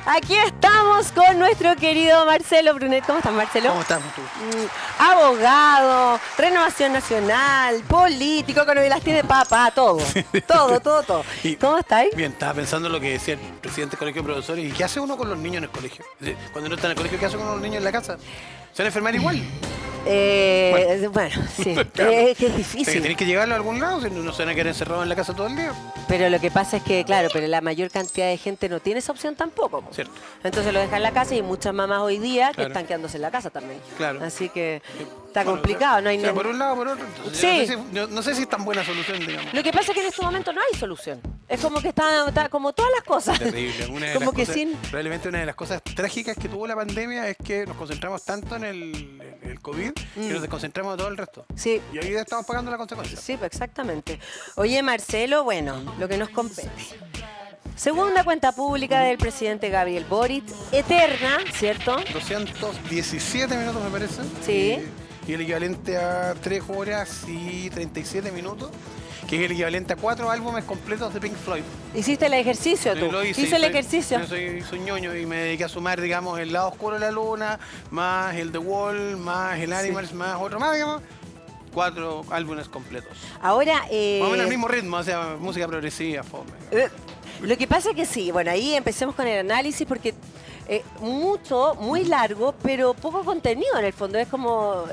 Aquí estamos con nuestro querido Marcelo Brunet. ¿Cómo estás, Marcelo? ¿Cómo estás tú? Abogado, Renovación Nacional, político, las tiene papá, todo. Todo. Y, ¿Cómo estáis? Bien, estaba pensando en lo que decía el presidente del Colegio de Profesores. ¿Y qué hace uno con los niños en el colegio? Cuando no están en el colegio, ¿qué hace con los niños en la casa? ¿Se van a enfermar igual? Bueno, sí, Claro. que es O sea, difícil. que tenés que llevarlo a algún lado, si no se van a quedar encerrados en la casa todo el día. Pero lo que pasa es que, claro, pero la mayor cantidad de gente no tiene esa opción tampoco. Cierto. Entonces lo dejan en la casa y hay muchas mamás hoy día que Claro. están quedándose en la casa también. Claro. Así que está Bueno, complicado, no hay o sea, ningún... por un lado, por otro. Entonces, Sí. no sé si es tan buena solución, digamos. Lo que pasa es que en este momento no hay solución. Es como que está como todas las cosas. Terrible. Como que sin... Probablemente una de las cosas trágicas que tuvo la pandemia es que nos concentramos tanto en el COVID que nos desconcentramos de todo el resto. Sí. Y hoy estamos pagando la consecuencia. Sí, pues exactamente. Oye, Marcelo, bueno, lo que nos compete. Segunda cuenta pública del presidente Gabriel Boric, eterna, ¿cierto? 217 minutos me parece. Sí. Y el equivalente a 3 horas y 37 minutos, que es el equivalente a 4 álbumes completos de Pink Floyd. ¿Hiciste el ejercicio tú? Yo lo hice, ¿Hizo el soy- ejercicio? Yo soy ñoño y me dediqué a sumar, digamos, el lado oscuro de la luna, más el The Wall, más el Animals, más otro más, digamos. 4 álbumes completos. Ahora, Más o menos el mismo ritmo, o sea, música progresiva, fome. Lo que pasa es que sí, bueno, ahí empecemos con el análisis porque muy largo, pero poco contenido en el fondo. Es como,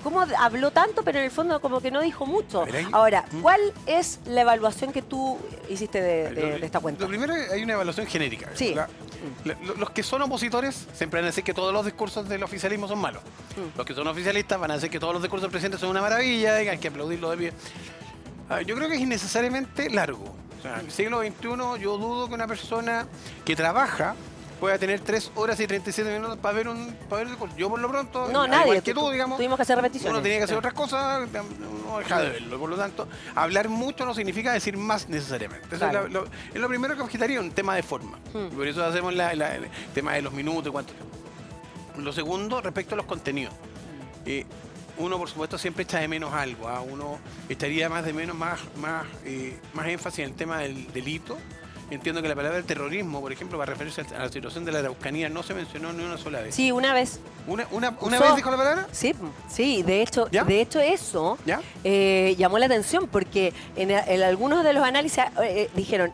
como habló tanto, pero en el fondo como que no dijo mucho. A ver, ahí. Ahora, ¿cuál es la evaluación que tú hiciste de esta cuenta? Lo primero, hay una evaluación genérica. Sí. Los que son opositores siempre van a decir que todos los discursos del oficialismo son malos. Los que son oficialistas van a decir que todos los discursos del presidente son una maravilla y hay que aplaudirlo de pie. Yo creo que es innecesariamente largo. O sea, en el siglo XXI yo dudo que una persona que trabaja pueda tener 3 horas y 37 minutos para ver un discurso. Yo por lo pronto, No, al nadie. igual que tú, digamos, Tuvimos que hacer repeticiones. uno tenía que hacer otras cosas, no deja de verlo. Por lo tanto, hablar mucho no significa decir más necesariamente. Eso Claro. es lo primero que objetaría, un tema de forma. Y por eso hacemos el tema de los minutos y cuánto. Lo segundo, respecto a los contenidos. Uno, por supuesto, siempre echa de menos algo. Uno echaría más énfasis en el tema del delito. Entiendo que la palabra terrorismo, por ejemplo, para referirse a la situación de la Araucanía, no se mencionó ni una sola vez. Sí, una vez. ¿Una Usó- vez dijo la palabra? Sí, de hecho ¿Ya? eso ¿Ya? llamó la atención porque en algunos de los análisis dijeron,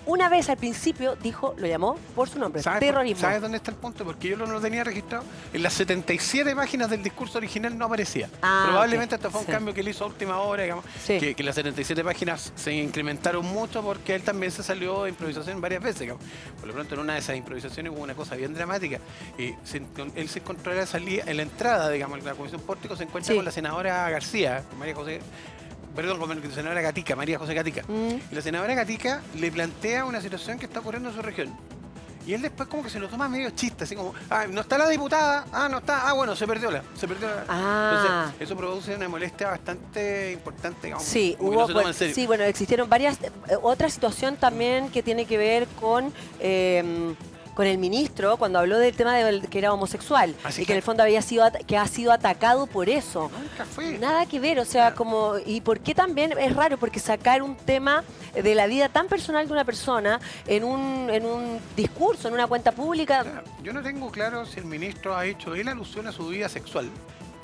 una vez al principio lo llamó por su nombre, terrorismo. ¿Sabes dónde está el punto? Porque yo no lo tenía registrado. En las 77 páginas del discurso original no aparecía. Probablemente ok. este fue un Sí. cambio que él hizo a última hora, digamos, Sí. que las 77 páginas se incrementaron mucho porque él también se salió de improvisación varias veces. Digamos. Por lo pronto en una de esas improvisaciones hubo una cosa bien dramática. Él se encontró en la entrada, digamos, en la Comisión Pórtico se encuentra Sí. con la senadora García, María José... Perdón, con la senadora Gatica, María José Gatica. Y la senadora Gatica le plantea una situación que está ocurriendo en su región. Y él después como que se lo toma medio chiste, así como, no está la diputada, no está, bueno, se perdió la. Entonces, eso produce una molestia bastante importante, digamos. Sí, como que no se toma en serio. sí, bueno, existieron varias. Otra situación también que tiene que ver con el ministro cuando habló del tema de que era homosexual Así y que en el fondo ha sido atacado por eso. Nunca fue. Nada que ver, o sea, como... ¿Y por qué también es raro? Porque sacar un tema de la vida tan personal de una persona en un discurso, en una cuenta pública, Yo no tengo claro si el ministro ha hecho él alusión a su vida sexual.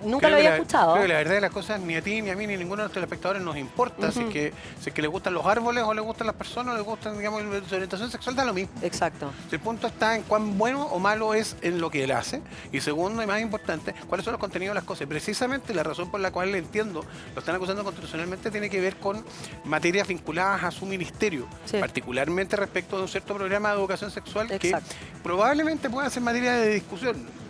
nunca lo había escuchado. Creo que la verdad de las cosas ni a ti, ni a mí, ni a ninguno de los telespectadores nos importa si es que le gustan los árboles o le gustan las personas o le gustan, digamos, su orientación sexual, da lo mismo. Exacto. El punto está en cuán bueno o malo es en lo que él hace. Y segundo, y más importante, cuáles son los contenidos de las cosas. Y precisamente la razón por la cual entiendo, lo están acusando constitucionalmente, tiene que ver con materias vinculadas a su ministerio. Sí. Particularmente respecto de un cierto programa de educación sexual Exacto. que probablemente pueda ser materia de discusión.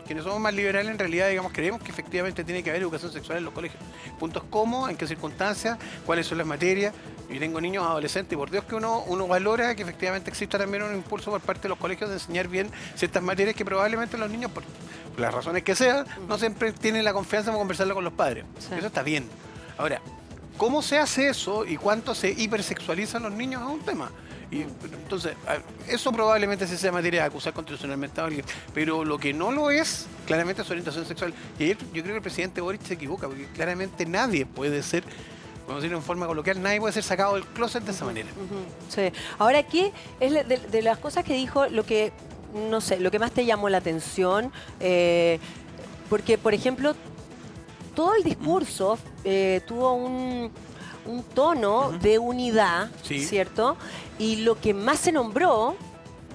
Quienes somos más liberales en realidad, digamos, creemos que efectivamente tiene que haber educación sexual en los colegios. Puntos cómo, en qué circunstancias, cuáles son las materias. Yo tengo niños adolescentes y por Dios que uno valora que efectivamente exista también un impulso por parte de los colegios de enseñar bien ciertas materias que probablemente los niños, por las razones que sean, no siempre tienen la confianza para conversarlo con los padres. Sí. Eso está bien. Ahora, ¿cómo se hace eso y cuánto se hipersexualizan los niños es un tema? Y entonces, eso probablemente sí sea materia de acusar constitucionalmente a alguien, pero lo que no lo es, claramente es su orientación sexual. Y ayer yo creo que el presidente Boric se equivoca, porque claramente nadie puede ser, vamos a decirlo en forma coloquial, nadie puede ser sacado del closet de esa manera. Sí. Ahora, ¿qué es de las cosas que dijo, lo que no sé, lo que más te llamó la atención? Porque, por ejemplo, todo el discurso tuvo un tono de unidad, Sí. ¿cierto? Y lo que más se nombró,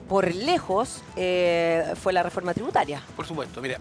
por lejos, fue la reforma tributaria. Por supuesto, mira,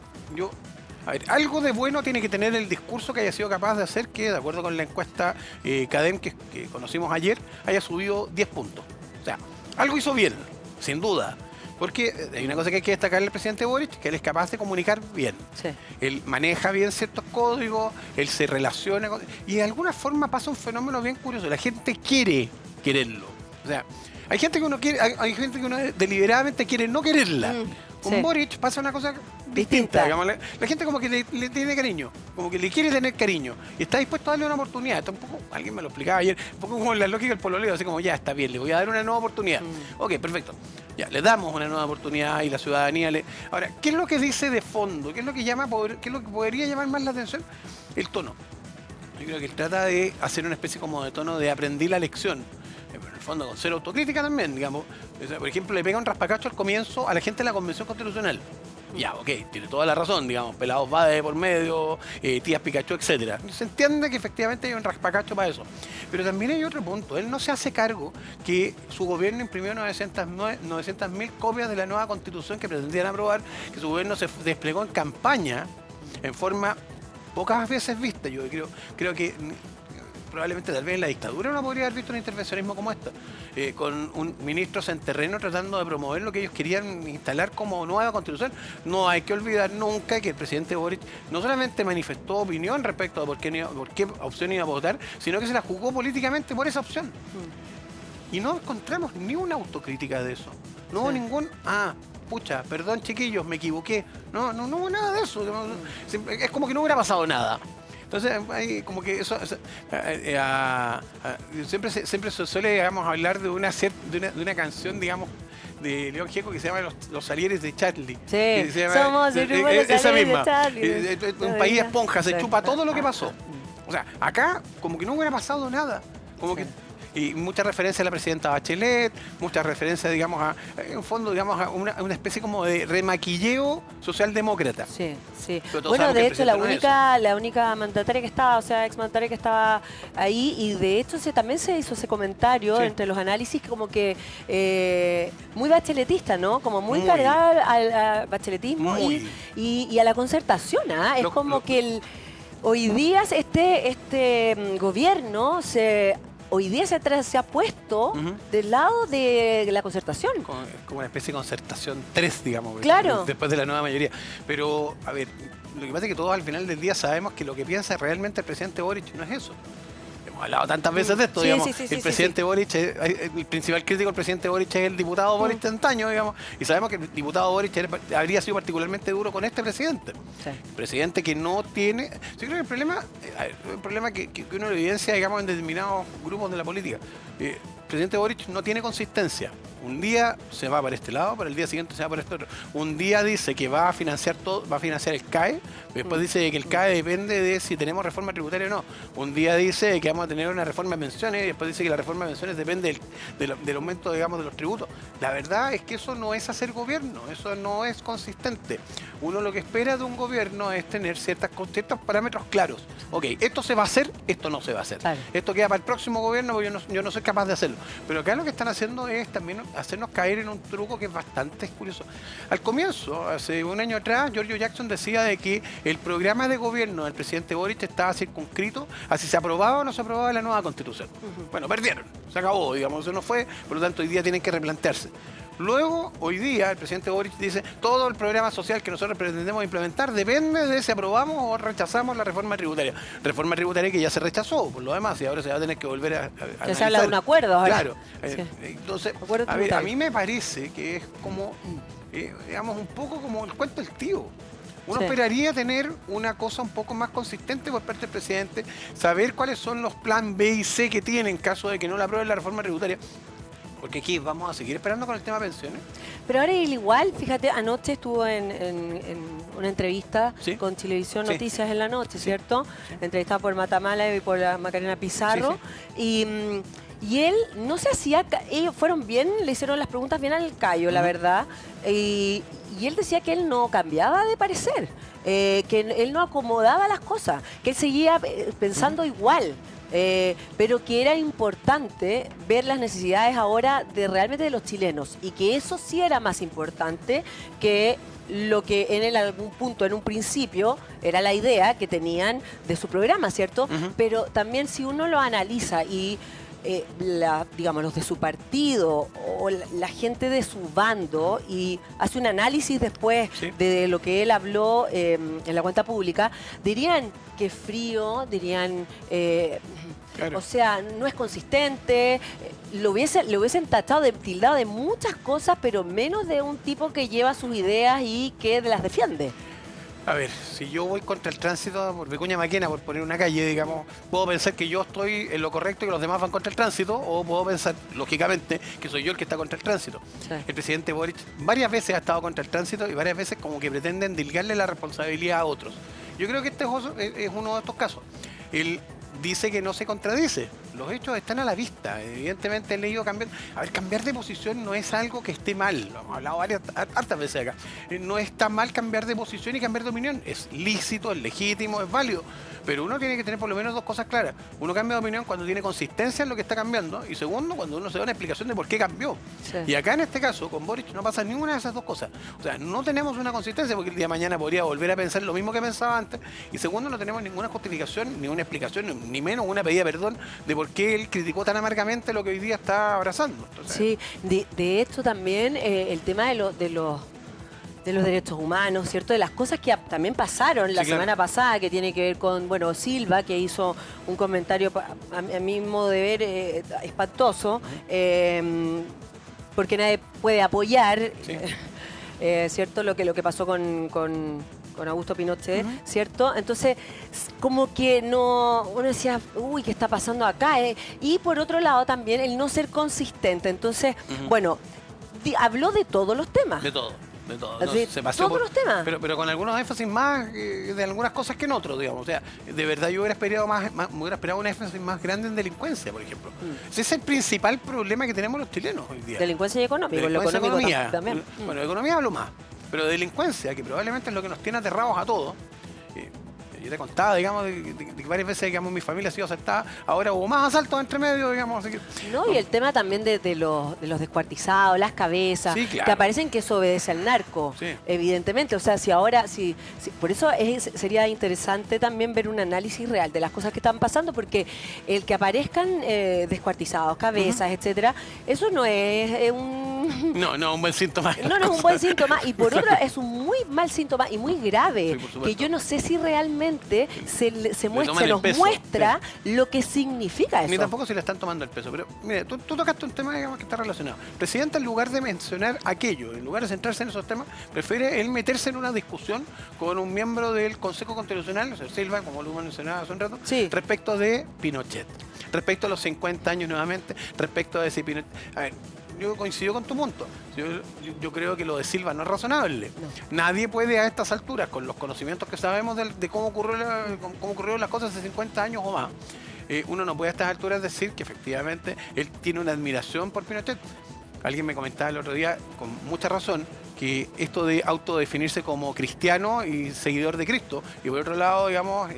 a ver, algo de bueno tiene que tener el discurso que haya sido capaz de hacer que, de acuerdo con la encuesta CADEM que conocimos ayer, haya subido 10 puntos. O sea, algo hizo bien, sin duda. Porque hay una cosa que hay que destacarle al presidente Boric, que él es capaz de comunicar bien. Sí. Él maneja bien ciertos códigos, él se relaciona con... Y de alguna forma pasa un fenómeno bien curioso. La gente quiere quererlo. O sea, hay gente que uno quiere, hay gente que uno deliberadamente quiere no quererla. Con sí. Boric pasa una cosa distinta. Distinta. Digamos. La gente como que le tiene cariño, como que le quiere tener cariño. Y está dispuesto a darle una oportunidad. Esto un poco, alguien me lo explicaba ayer, un poco como la lógica del pololeo, así como ya está bien, le voy a dar una nueva oportunidad. Ok, perfecto. Ya, le damos una nueva oportunidad y la ciudadanía le... Ahora, ¿qué es lo que dice de fondo? ¿Qué es lo que qué es lo que podría llamar más la atención? El tono. Yo creo que él trata de hacer una especie como de tono de aprendí la lección. Pero en el fondo con cero autocrítica también, digamos. O sea, por ejemplo, le pega un raspacacho al comienzo a la gente de la Convención Constitucional. Ya, ok, tiene toda la razón, digamos, pelados Bade por medio, tías Pikachu, etcétera. Se entiende que efectivamente hay un raspacacho para eso. Pero también hay otro punto. Él no se hace cargo que su gobierno imprimió 900.000 copias de la nueva Constitución que pretendían aprobar, que su gobierno se desplegó en campaña en forma pocas veces vista. Yo creo que probablemente tal vez en la dictadura no podría haber visto un intervencionismo como esto, con un ministros en terreno tratando de promover lo que ellos querían instalar como nueva constitución. No hay que olvidar nunca que el presidente Boric no solamente manifestó opinión respecto a por qué opción iba a votar, sino que se la jugó políticamente por esa opción. Y no encontramos ni una autocrítica de eso. No hubo ningún... pucha, perdón chiquillos, me equivoqué. No hubo nada de eso. Es como que no hubiera pasado nada. Entonces, hay como que eso siempre se suele, digamos, hablar de una canción, digamos, de León Gieco que se llama Los Salieres de Charlie. Sí, que se llama, somos el grupo de los esa Salieres misma. de Charlie. Un país esponja, se Sí. chupa todo lo que pasó. O sea, acá como que no hubiera pasado nada. Como que... Y muchas referencias a la presidenta Bachelet, muchas referencias, digamos, en fondo, digamos, a una especie como de remaquilleo socialdemócrata. Sí, sí. Pero todos Bueno, saben que de el hecho, presidente no es la única mandataria que estaba, o sea, exmandataria que estaba ahí, y de hecho también se hizo ese comentario Sí. entre los análisis como que muy bacheletista, ¿no? Como muy Muy. cargada al bacheletismo Muy. y a la concertación, ¿ah? Es como que hoy día gobierno hoy día se ha puesto del lado de la concertación. como una especie de concertación 3, digamos, Claro. después de la nueva mayoría. Pero, a ver, lo que pasa es que todos al final del día sabemos que lo que piensa realmente el presidente Boric no es eso. Hemos hablado tantas veces de esto, Sí, digamos. sí, El presidente Boric, el principal crítico del presidente Boric es el diputado Boric de antaño, digamos. Y sabemos que el diputado Boric habría sido particularmente duro con este presidente. Sí. Presidente que no tiene... Yo creo que el problema que uno evidencia, digamos, en determinados grupos de la política. El presidente Boric no tiene consistencia. Un día se va para este lado, pero el día siguiente se va para este otro. Un día dice que va a financiar todo, va a financiar el CAE, después dice que el CAE depende de si tenemos reforma tributaria o no. Un día dice que vamos a tener una reforma de pensiones, y después dice que la reforma de pensiones depende del aumento, digamos, de los tributos. La verdad es que eso no es hacer gobierno, eso no es consistente. Uno lo que espera de un gobierno es tener ciertos parámetros claros. Ok, esto se va a hacer, esto no se va a hacer. Claro. Esto queda para el próximo gobierno, porque yo no soy capaz de hacerlo. Pero acá lo que están haciendo es también hacernos caer en un truco que es bastante curioso. Al comienzo, hace un año atrás, Giorgio Jackson decía de que el programa de gobierno del presidente Boric estaba circunscrito a si se aprobaba o no se aprobaba la nueva constitución. Bueno, perdieron, se acabó, digamos, eso no fue, por lo tanto hoy día tienen que replantearse. Luego, hoy día, el presidente Boric dice todo el programa social que nosotros pretendemos implementar depende de si aprobamos o rechazamos la reforma tributaria. Reforma tributaria que ya se rechazó, por lo demás, y ahora se va a tener que volver a Ya se habla de un acuerdo ahora. Claro. Sí. Entonces, Acuerdo a tributario. mí me parece que es como, digamos, un poco como el cuento del tío. Uno Sí. esperaría tener una cosa un poco más consistente por parte del presidente, saber cuáles son los plan B y C que tiene en caso de que no la apruebe la reforma tributaria. Porque aquí vamos a seguir esperando con el tema pensiones. Pero ahora igual, fíjate, anoche estuvo en una entrevista Sí. con Chilevisión Sí. Noticias en la noche, Sí. ¿cierto? Entrevistada por Matamala y por la Macarena Pizarro. Sí, Y Y él no se hacía, ellos fueron bien, le hicieron las preguntas bien al callo, la verdad. Y él decía que él no cambiaba de parecer, que él no acomodaba las cosas, que él seguía pensando igual. Pero que era importante ver las necesidades ahora de realmente de los chilenos y que eso sí era más importante que lo que en algún punto, en un principio, era la idea que tenían de su programa, ¿cierto? Pero también si uno lo analiza y digamos, los de su partido o la gente de su bando y hace un análisis después de lo que él habló en la cuenta pública, dirían que frío, dirían... Claro. O sea, no es consistente, lo hubiesen tachado, tildado de muchas cosas, pero menos de un tipo que lleva sus ideas y que las defiende. A ver, si yo voy contra el tránsito por Vicuña Maquena, por poner una calle, digamos, puedo pensar que yo estoy en lo correcto y que los demás van contra el tránsito, o puedo pensar, lógicamente, que soy yo el que está contra el tránsito. Sí. El presidente Boric varias veces ha estado contra el tránsito y varias veces como que pretenden dilgarle la responsabilidad a otros. Yo creo que este es uno de estos casos. Él dice que no se contradice. Los hechos están a la vista. Evidentemente él ha ido cambiando. A ver, cambiar de posición no es algo que esté mal. Lo hemos hablado hartas veces acá. No está mal cambiar de posición y cambiar de opinión. Es lícito, es legítimo, es válido. Pero uno tiene que tener por lo menos dos cosas claras. Uno cambia de opinión cuando tiene consistencia en lo que está cambiando. Y segundo, cuando uno se da una explicación de por qué cambió. Sí. Y acá en este caso, con Boric, no pasa ninguna de esas dos cosas. O sea, no tenemos una consistencia porque el día de mañana podría volver a pensar lo mismo que pensaba antes. Y segundo, no tenemos ninguna justificación, ni una explicación, ni menos una pedida de perdón de por qué él criticó tan amargamente lo que hoy día está abrazando. Entonces, sí, de hecho también el tema de los derechos humanos, ¿cierto? De las cosas que también pasaron la semana pasada, que tiene que ver con, bueno, Silva, que hizo un comentario, a mi modo de ver, espantoso, porque nadie puede apoyar, ¿cierto? Lo que pasó con Augusto Pinochet, ¿cierto? Entonces, como que uno decía, uy, ¿qué está pasando acá? Y por otro lado también el no ser consistente. Entonces, bueno, habló de todos los temas. De todo. No, se pasó todos los temas. Pero con algunos énfasis más de algunas cosas que en otros, digamos. O sea, de verdad yo hubiera esperado un énfasis más grande en delincuencia, por ejemplo. Ese es el principal problema que tenemos los chilenos hoy día. Delincuencia y económico. Delincuencia y economía también. Bueno, economía hablo más. Pero delincuencia, que probablemente es lo que nos tiene aterrados a todos. Yo te contaba, digamos, de que varias veces, digamos, mi familia ha sido asaltada. Ahora hubo más asaltos entre medio, digamos. Así que, no, y el tema también de los descuartizados, las cabezas, que aparecen que eso obedece al narco, evidentemente. O sea, por eso sería interesante también ver un análisis real de las cosas que están pasando, porque el que aparezcan descuartizados, cabezas, etcétera, eso no es un... No, un buen síntoma. No es un buen síntoma, y por otro es un muy mal síntoma y muy grave, que yo no sé si realmente se nos muestra lo que significa eso. Ni tampoco se le están tomando el peso. Pero mire, tú tocaste un tema, digamos, que está relacionado. El presidente, en lugar de mencionar aquello, en lugar de centrarse en esos temas, prefiere él meterse en una discusión con un miembro del Consejo Constitucional, o sea, Silva, como lo mencionaba hace un rato, respecto de Pinochet, respecto a los 50 años nuevamente, respecto a ese Pinochet. A ver, yo coincido con tu punto. Yo creo que lo de Silva no es razonable. No. Nadie puede a estas alturas, con los conocimientos que sabemos de cómo ocurrieron las cosas hace 50 años o más, uno no puede a estas alturas decir que efectivamente él tiene una admiración por Pinochet. Alguien me comentaba el otro día, con mucha razón, que esto de autodefinirse como cristiano y seguidor de Cristo, y por otro lado, digamos...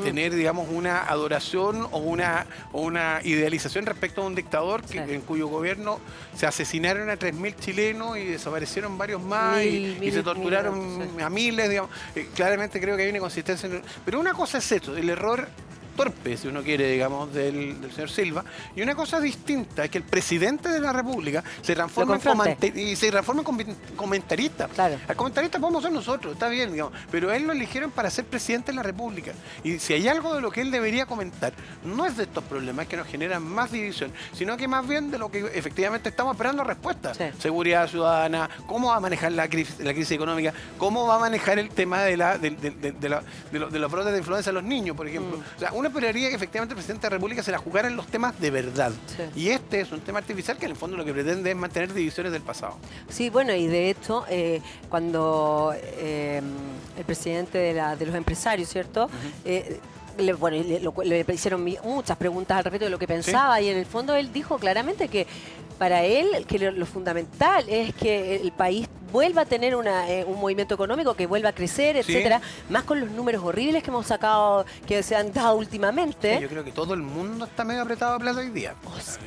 tener, digamos, una adoración o una idealización respecto a un dictador en cuyo gobierno se asesinaron a 3.000 chilenos y desaparecieron varios más y se torturaron a miles, digamos. Claramente creo que hay una inconsistencia. Pero una cosa es esto, el error torpe, si uno quiere, digamos, del señor Silva, y una cosa distinta es que el presidente de la República se transforma en comentarista. Claro. El comentarista podemos ser nosotros, está bien, digamos, pero él lo eligieron para ser presidente de la República. Y si hay algo de lo que él debería comentar, no es de estos problemas que nos generan más división, sino que más bien de lo que efectivamente estamos esperando respuestas. Sí. Seguridad ciudadana, cómo va a manejar la crisis económica, cómo va a manejar el tema de los brotes de influencia a los niños, por ejemplo. O sea, uno esperaría que efectivamente el presidente de la República se la jugara en los temas de verdad. Sí. Y este es un tema artificial que en el fondo lo que pretende es mantener divisiones del pasado. Sí, bueno, y de hecho, cuando el presidente de los empresarios, ¿cierto? bueno, le hicieron muchas preguntas al respecto de lo que pensaba y en el fondo él dijo claramente que para él que lo fundamental es que el país vuelva a tener un movimiento económico, que vuelva a crecer, etcétera, más con los números horribles que hemos sacado, que se han dado últimamente. Sí, yo creo que todo el mundo está medio apretado de plata hoy día.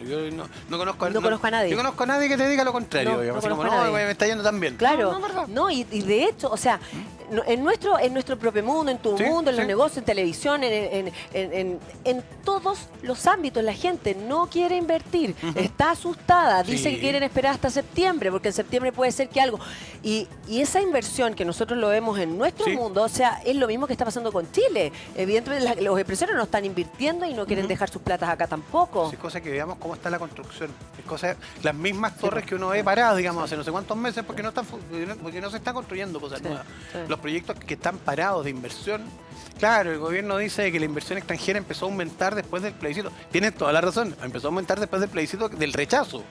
Yo no conozco a nadie. Yo conozco a nadie que te diga lo contrario. Me está yendo tan bien. Claro, y de hecho, o sea, en nuestro propio mundo, en tu mundo, en los negocios, en televisión, en todos los ámbitos, la gente no quiere invertir, está asustada, dice que quieren esperar hasta septiembre, porque en septiembre puede ser que algo. Y esa inversión que nosotros lo vemos en nuestro mundo, o sea, es lo mismo que está pasando con Chile. Evidentemente los empresarios no están invirtiendo y no quieren dejar sus platas acá tampoco. Es cosa que veamos cómo está la construcción. Es cosa, las mismas torres que uno ve paradas, digamos, hace no sé cuántos meses porque no se está construyendo cosas nuevas. Los proyectos que están parados de inversión, claro, el gobierno dice que la inversión extranjera empezó a aumentar después del plebiscito. Tienen toda la razón, empezó a aumentar después del plebiscito del rechazo.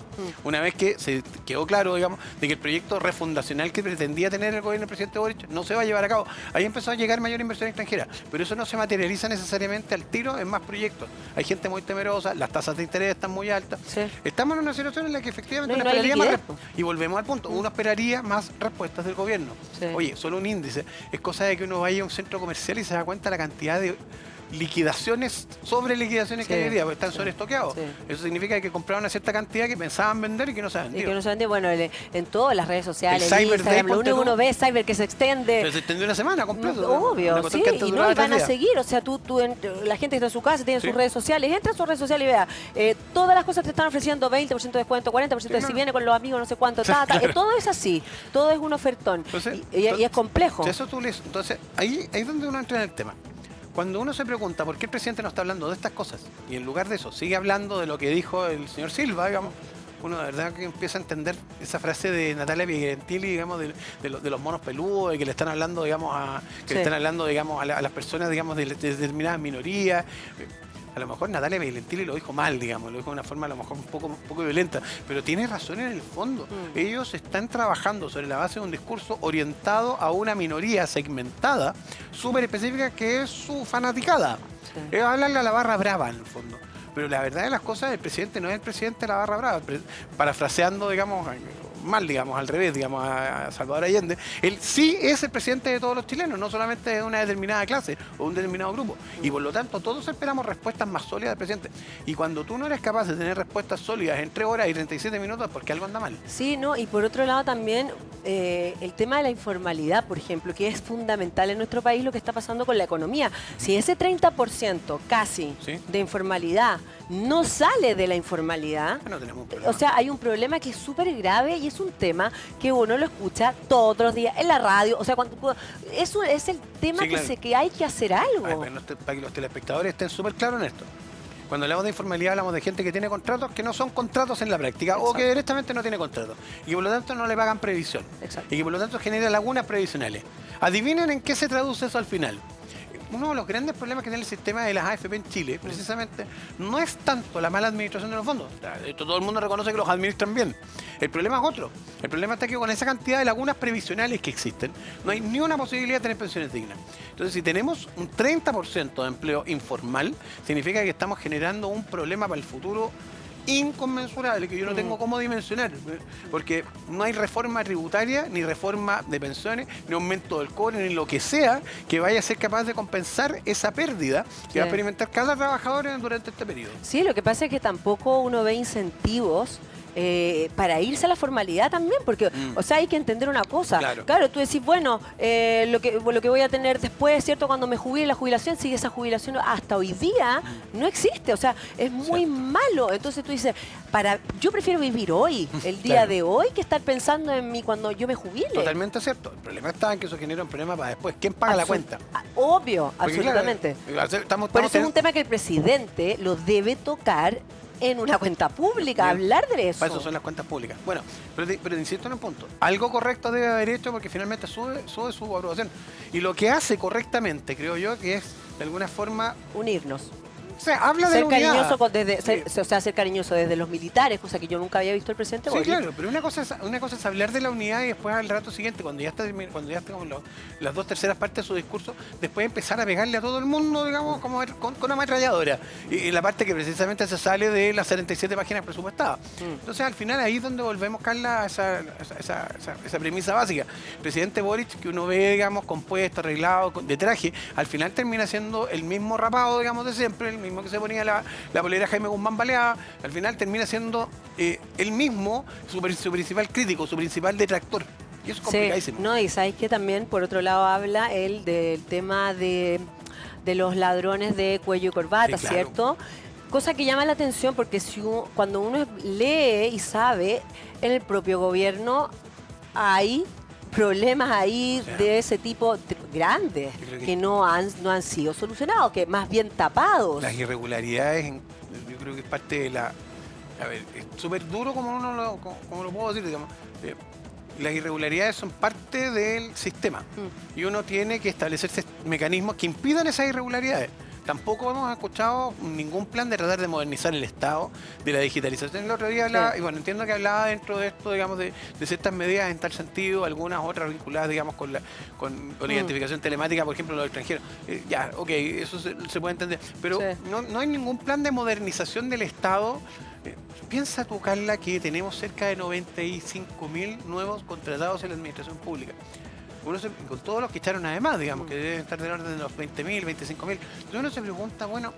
Una vez que se quedó claro, digamos, de que el proyecto refundacional que pretendía tener el gobierno del presidente Boric no se va a llevar a cabo. Ahí empezó a llegar mayor inversión extranjera, pero eso no se materializa necesariamente al tiro en más proyectos. Hay gente muy temerosa, las tasas de interés están muy altas. Estamos en una situación en la que efectivamente uno esperaría más y volvemos al punto, uno esperaría más respuestas del gobierno. Oye, solo un índice, es cosa de que uno vaya a un centro comercial y se da cuenta la cantidad de liquidaciones, sobre liquidaciones que hay hoy día, porque están sobreestoqueados. Eso significa que compraron una cierta cantidad que pensaban vender y que no se ha vendido. Y que no se vende, bueno, en todas las redes sociales, el Cyber Instagram, lo único que uno ve es Cyber que se extiende. Pero se extendió una semana completa. Obvio, sí, y no, y van a seguir, o sea, la gente que está en su casa, tiene sus redes sociales, entra a sus redes sociales y vea, todas las cosas te están ofreciendo 20% de descuento, 40% de si viene con los amigos, no sé cuánto, todo es así, todo es un ofertón. Entonces, y es complejo. Entonces, ahí es donde uno entra en el tema. Cuando uno se pregunta por qué el presidente no está hablando de estas cosas y en lugar de eso sigue hablando de lo que dijo el señor Silva, digamos, uno de verdad que empieza a entender esa frase de Natalia Piegentili, digamos, de los monos peludos, de que le están hablando, digamos, a las personas, digamos, de determinadas minorías. A lo mejor Natalia Piegentili lo dijo mal, digamos, lo dijo de una forma a lo mejor un poco violenta, pero tiene razón en el fondo. Ellos están trabajando sobre la base de un discurso orientado a una minoría segmentada, súper específica, que es su fanaticada. Es hablarle a la barra brava, en el fondo. Pero la verdad de las cosas, el presidente no es el presidente de la barra brava. Parafraseando, digamos, mal, digamos, al revés, digamos, a Salvador Allende, él sí es el presidente de todos los chilenos, no solamente de una determinada clase o un determinado grupo. Y por lo tanto, todos esperamos respuestas más sólidas del presidente. Y cuando tú no eres capaz de tener respuestas sólidas en 3 horas y 37 minutos, porque algo anda mal. Sí, no, y por otro lado también el tema de la informalidad, por ejemplo, que es fundamental en nuestro país lo que está pasando con la economía. Si ese 30% casi de informalidad no sale de la informalidad, no tenemos un problema. O sea, hay un problema que es súper grave y es un tema que uno lo escucha todos los días en la radio. O sea, eso es el tema que hay que hacer algo. Ay, pero para que los telespectadores estén súper claros en esto. Cuando hablamos de informalidad hablamos de gente que tiene contratos que no son contratos en la práctica o que directamente no tiene contratos y que por lo tanto no le pagan previsión y que por lo tanto genera lagunas previsionales. Adivinen en qué se traduce eso al final. Uno de los grandes problemas que tiene el sistema de las AFP en Chile, precisamente, no es tanto la mala administración de los fondos. De hecho, todo el mundo reconoce que los administran bien. El problema es otro. El problema está que con esa cantidad de lagunas previsionales que existen, no hay ni una posibilidad de tener pensiones dignas. Entonces, si tenemos un 30% de empleo informal, significa que estamos generando un problema para el futuro inconmensurable, que yo no tengo cómo dimensionar, porque no hay reforma tributaria, ni reforma de pensiones, ni aumento del cobre, ni lo que sea que vaya a ser capaz de compensar esa pérdida que va a experimentar cada trabajador durante este periodo. Sí, lo que pasa es que tampoco uno ve incentivos para irse a la formalidad también, porque, o sea, hay que entender una cosa. Claro, tú decís, bueno, lo que voy a tener después, ¿cierto? Cuando me jubile, la jubilación, sigue esa jubilación hasta hoy día, no existe, o sea, es muy malo. Entonces tú dices, yo prefiero vivir hoy, el día de hoy, que estar pensando en mí cuando yo me jubile. Totalmente cierto. El problema está en que eso genera un problema para después. ¿Quién paga la cuenta? Obvio, absolutamente. Por eso es un tema que el presidente lo debe tocar en una cuenta pública, hablar de eso. Para eso son las cuentas públicas. Bueno, pero insisto en un punto. Algo correcto debe haber hecho porque finalmente sube su aprobación. Y lo que hace correctamente, creo yo, que es de alguna forma unirnos. O sea, habla de ser la unidad. cariñoso ser cariñoso desde los militares, cosa que yo nunca había visto el presidente Sí, Boric. claro, pero una cosa es hablar de la unidad y después al rato siguiente, cuando ya está con las 2/3 partes de su discurso, después empezar a pegarle a todo el mundo, digamos, como con una ametralladora. Y la parte que precisamente se sale de las 77 páginas presupuestadas. Entonces, al final, ahí es donde volvemos, Carla, a esa premisa básica. El presidente Boric, que uno ve, digamos, compuesto, arreglado, de traje, al final termina siendo el mismo rapado, digamos, de siempre, el mismo que se ponía la polera Jaime Guzmán baleada, al final termina siendo el mismo, su principal crítico, su principal detractor. Y eso es complicadísimo. Sí, no, y sabes que también, por otro lado, habla él del tema de los ladrones de cuello y corbata, Sí, claro. ¿cierto? Cosa que llama la atención porque cuando uno lee y sabe, en el propio gobierno hay problemas ahí de ese tipo grandes que no han sido solucionados, que más bien tapados. Las irregularidades, yo creo que es parte de la... A ver, es súper duro como lo puedo decir, digamos. Las irregularidades son parte del sistema y uno tiene que establecer mecanismos que impidan esas irregularidades. Tampoco hemos escuchado ningún plan de tratar de modernizar el Estado, de la digitalización. El otro día hablaba, y bueno, entiendo que hablaba dentro de esto, digamos, de ciertas medidas en tal sentido, algunas otras vinculadas, digamos, con identificación telemática, por ejemplo, los extranjeros. Ya, ok, eso se puede entender. Pero no hay ningún plan de modernización del Estado. Piensa tú, Carla, que tenemos cerca de 95.000 nuevos contratados en la administración pública. Con todos los que echaron además, digamos, que deben estar del orden de los 20.000, 25.000. Entonces uno se pregunta, bueno,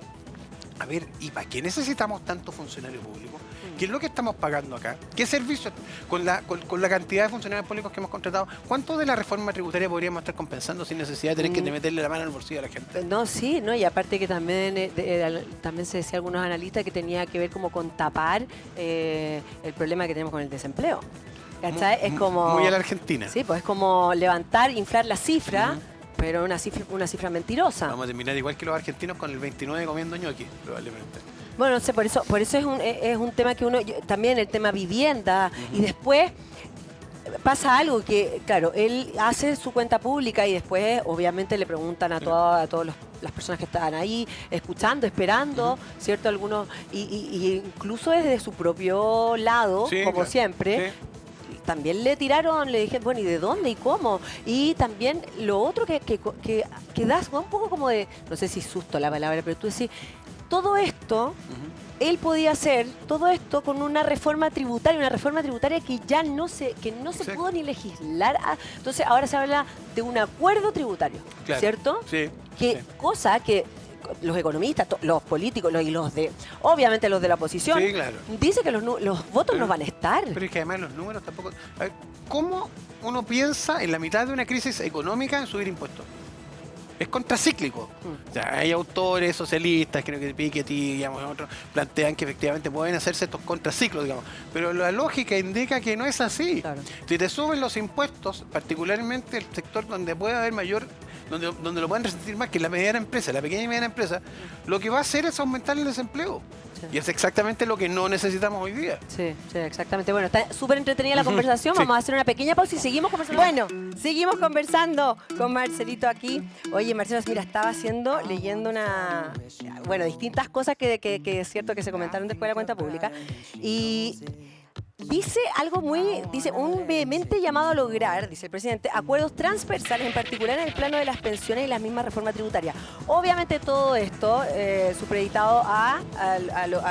a ver, ¿y para qué necesitamos tanto funcionario público? ¿Qué es lo que estamos pagando acá? ¿Qué servicios? Con la cantidad de funcionarios públicos que hemos contratado, ¿cuánto de la reforma tributaria podríamos estar compensando sin necesidad de tener que meterle la mano al bolsillo a la gente? No, sí, no, y aparte que también se decía algunos analistas que tenía que ver como con tapar el problema que tenemos con el desempleo. ¿Cachai? Es como... Muy a la Argentina. Sí, pues es como inflar la cifra, pero una cifra mentirosa. Vamos a terminar igual que los argentinos con el 29 comiendo ñoqui, probablemente. Bueno, no sé, por eso es un tema que también el tema vivienda, y después pasa algo que, claro, él hace su cuenta pública y después obviamente le preguntan a todas las personas que estaban ahí, escuchando, esperando, ¿cierto? Algunos, y incluso desde su propio lado, como claro, siempre. Sí. También le dijeron, bueno, ¿y de dónde y cómo? Y también lo otro que das un poco como de, no sé si susto la palabra, pero tú decís, todo esto, él podía hacer todo esto con una reforma tributaria que ya no se pudo ni legislar. Entonces ahora se habla de un acuerdo tributario, Claro. ¿cierto? Sí. Cosa que los economistas, los políticos obviamente los de la oposición, Sí, claro. dice que los votos no van a estar. Pero es que además los números tampoco... A ver, ¿cómo uno piensa en la mitad de una crisis económica en subir impuestos? Es contracíclico. O sea, hay autores socialistas, creo que Piketty, digamos, otros, plantean que efectivamente pueden hacerse estos contraciclos, digamos. Pero la lógica indica que no es así. Claro. Si te suben los impuestos, particularmente el sector donde puede haber mayor... Donde lo pueden resentir más, que la mediana empresa, la pequeña y mediana empresa, lo que va a hacer es aumentar el desempleo. Sí. Y es exactamente lo que no necesitamos hoy día. Sí, exactamente. Bueno, está súper entretenida la conversación. Sí. Vamos a hacer una pequeña pausa y seguimos conversando. Bueno, seguimos conversando con Marcelito aquí. Oye, Marcelo, mira, estaba leyendo distintas cosas que es cierto que se comentaron después de la cuenta pública. Y dice un vehemente llamado a lograr, dice el presidente, acuerdos transversales, en particular en el plano de las pensiones y las mismas reformas tributarias. Obviamente todo esto supeditado a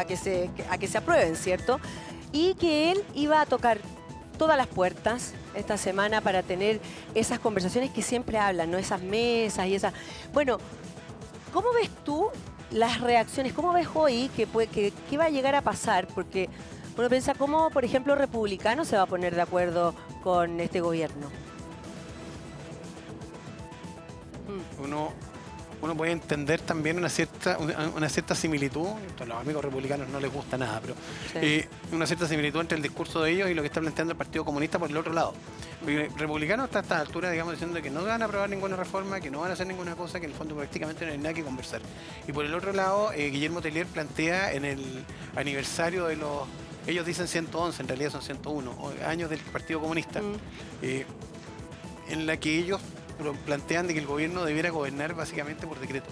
que se aprueben, ¿cierto? Y que él iba a tocar todas las puertas esta semana para tener esas conversaciones que siempre hablan, ¿no? Esas mesas y esas... Bueno, ¿cómo ves tú las reacciones? ¿Cómo ves hoy qué va a llegar a pasar? Porque uno piensa cómo, por ejemplo, Republicano se va a poner de acuerdo con este gobierno. Uno puede entender también una cierta similitud, a los amigos republicanos no les gusta nada, pero una cierta similitud entre el discurso de ellos y lo que está planteando el Partido Comunista por el otro lado. Porque republicanos hasta a esta altura, digamos, diciendo que no van a aprobar ninguna reforma, que no van a hacer ninguna cosa, que en el fondo prácticamente no hay nada que conversar. Y por el otro lado, Guillermo Tellier plantea en el aniversario de los... Ellos dicen 111, en realidad son 101 años del Partido Comunista, en la que ellos plantean de que el gobierno debiera gobernar básicamente por decreto.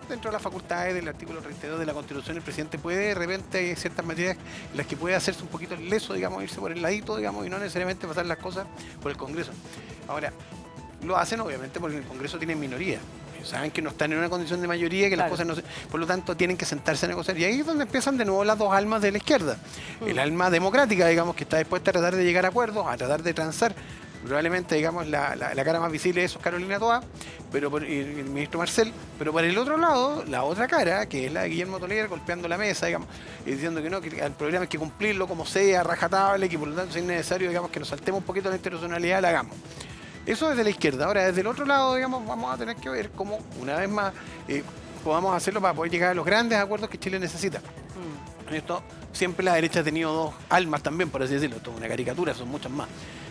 dentro de las facultades del artículo 32 de la Constitución, el presidente puede, de repente, hay ciertas materias en las que puede hacerse un poquito leso, digamos, irse por el ladito, digamos, y no necesariamente pasar las cosas por el Congreso. Ahora, lo hacen obviamente porque el Congreso tiene minoría. Saben que no están en una condición de mayoría, que las cosas no se... Por lo tanto, tienen que sentarse a negociar. Y ahí es donde empiezan de nuevo las dos almas de la izquierda. El alma democrática, digamos, que está dispuesta a tratar de llegar a acuerdos, a tratar de transar. Probablemente, digamos, la cara más visible de eso es Carolina Toá, y el ministro Marcel. Pero por el otro lado, la otra cara, que es la de Guillermo Toledo, golpeando la mesa, digamos, y diciendo que no, que el programa hay que cumplirlo como sea, rajatabla, y que por lo tanto, si es necesario, digamos, que nos saltemos un poquito la institucionalidad, la hagamos. Eso desde la izquierda. Ahora, desde el otro lado, digamos, vamos a tener que ver cómo, una vez más, podamos hacerlo para poder llegar a los grandes acuerdos que Chile necesita. En esto, siempre la derecha ha tenido dos almas también, por así decirlo. Esto es una caricatura, son muchas más.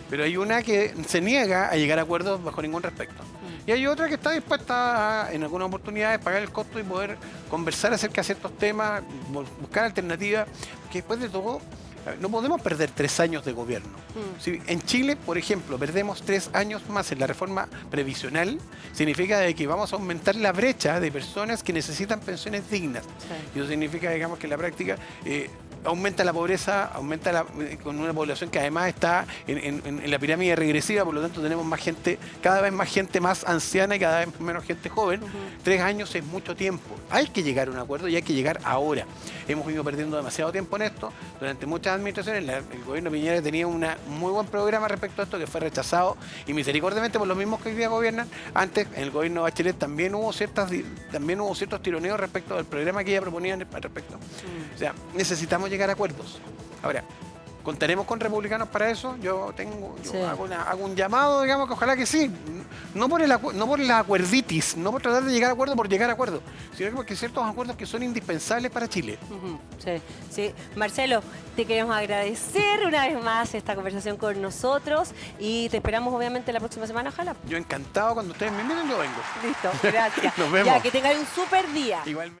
Pero hay una que se niega a llegar a acuerdos bajo ningún respecto. Y hay otra que está dispuesta a, en algunas oportunidades, pagar el costo y poder conversar acerca de ciertos temas, buscar alternativas, que después de todo... No podemos perder 3 años de gobierno. Si en Chile, por ejemplo, perdemos 3 años más en la reforma previsional, significa de que vamos a aumentar la brecha de personas que necesitan pensiones dignas. Y eso significa, digamos, que en la práctica aumenta la pobreza, con una población que además está en la pirámide regresiva, por lo tanto tenemos más gente, cada vez más gente más anciana y cada vez menos gente joven. 3 años es mucho tiempo. Hay que llegar a un acuerdo y hay que llegar ahora. Hemos ido perdiendo demasiado tiempo en esto. Durante muchas administraciones, el gobierno de Piñera tenía un muy buen programa respecto a esto que fue rechazado y misericordiamente por los mismos que hoy día gobiernan. Antes, en el gobierno de Bachelet también hubo ciertos tironeos respecto al programa que ella proponía al respecto. O sea, necesitamos llegar a acuerdos. Ahora, ¿contaremos con republicanos para eso? Yo hago un llamado, digamos, que ojalá que sí. No por la acuerditis, no por tratar de llegar a acuerdo por llegar a acuerdo, sino porque hay ciertos acuerdos que son indispensables para Chile. Sí. Marcelo, te queremos agradecer una vez más esta conversación con nosotros y te esperamos obviamente la próxima semana, ojalá. Yo encantado, cuando ustedes me inviten, yo vengo. Listo, gracias. Nos vemos. Ya, que tengan un súper día. Igualmente.